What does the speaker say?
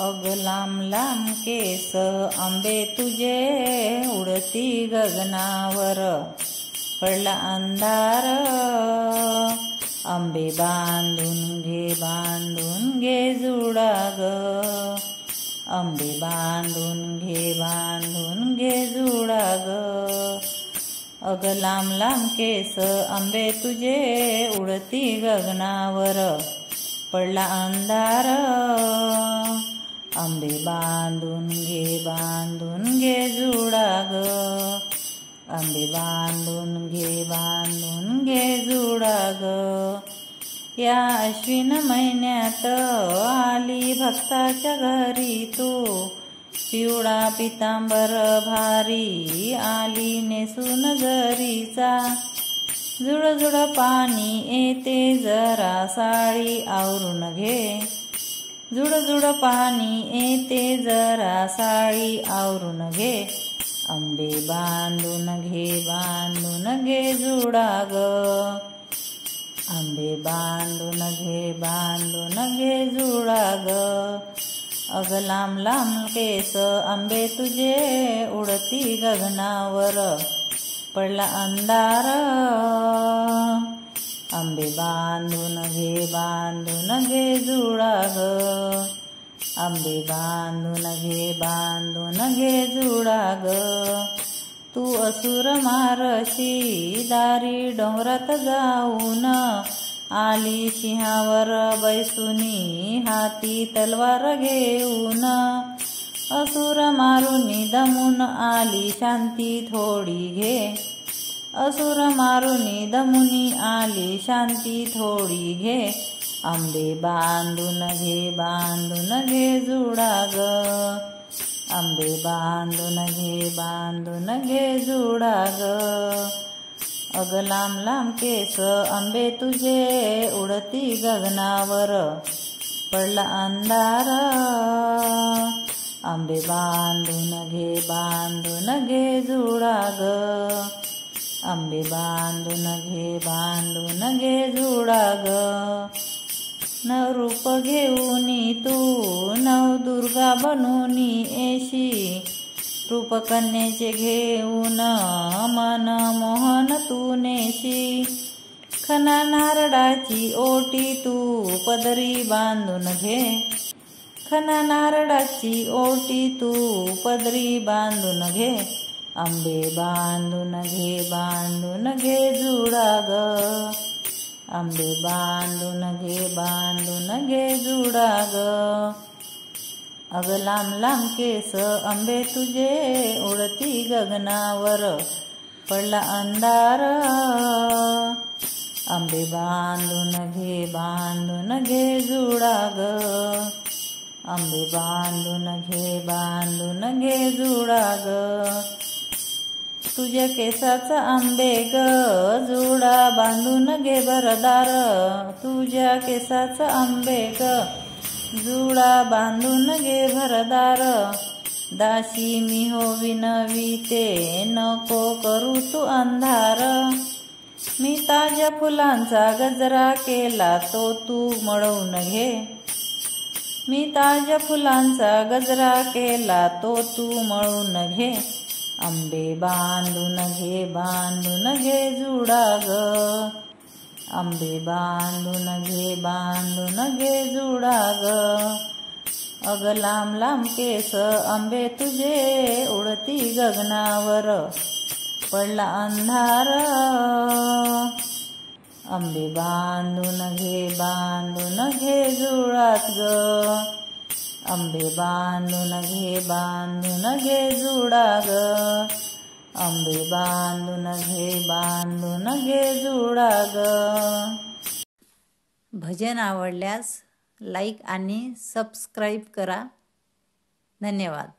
अग लांब लांब केस आंबे तुझे उडती गगनावर, पडला अंधार आंबे बांधून घे जुडा ग, आंबे बांधून घे जुडा ग. अग लांब लांब केस आंबे तुझे उडती गगनावर, पडला अंधार आंबे बांधून घे जुडा ग, आंबे बांधून घे जुडा ग. या अश्विन महिन्यात आली भक्ताच्या घरी तू, पिवळा पितांबर भारी आली नेसून जरीचा, जुड जुड पाणी येते जरा साडी आवरून घे, जुड जुड पाणी येते जरा साडी आवरून घे. आंबे बांधून घे जुडा ग, आंबे बांधून घे जुडा ग. अग लांब लांब केस आंबे तुझे उडती गगनावर, पडला अंधार आंबे बांधून घे जुडा ग, आंबे बांधून घे जुडा ग. तू असुर मारशी दारी डोंगरात जाऊन, आली सिंहावर बैसुनी हाती तलवार घेऊन, असुर मारुनी दमून आली शांती थोडी घे, असुर मारुनी दमुनी आली शांती थोडी घे. आंबे बांधून घे जुडा ग, आंबे बांधून घे जुडा ग. अग लांब लांब केस आंबे तुझे उडती गगनावर, पडला अंधार आंबे बांधून घे जुडा ग, आंबे बांधून घे जुडा ग. नवरूप घेऊनी तू नवदुर्गा बनूनी येशी, रूपकन्येचे घेऊन मन मोहन तू नेशी, खना नारळाची ओटी तू पदरी बांधून घे, खना नारळाची ओटी तू पदरी बांधून घे. आंबे बांधून घे जुडा ग, आंबे बांधून घे जुडा ग. अग लांब लांब केस आंबे तुझे उडती गगनावर, पडला अंधार आंबे बांधून घे जुडा ग, आंबे बांधून घे जुडा ग. तुझ्या केसाचा आंबे ग जुडा बांधून घे भरदार, तुझ्या केसाचा आंबे ग जुडा बांधून घे भरदार. दासी मी विनविते नको करू तू अंधार, मी ताज्या फुलांचा गजरा केला तो तू मळवून घे, मी ताज्या फुलांचा गजरा केला तो तू मळवून घे. आंबे बांधून घे जुडा ग, आंबे बांधून घे जुडा ग. अग लांब लांब केस आंबे तुझे उडती गगनावर, पडला अंधार आंबे बांधून घे जुडात ग, आंबे बांधून घे जुडा ग, आंबे बांधून घे जुडा ग. भजन आवडल्यास लाईक आणि सबस्क्राईब करा. धन्यवाद.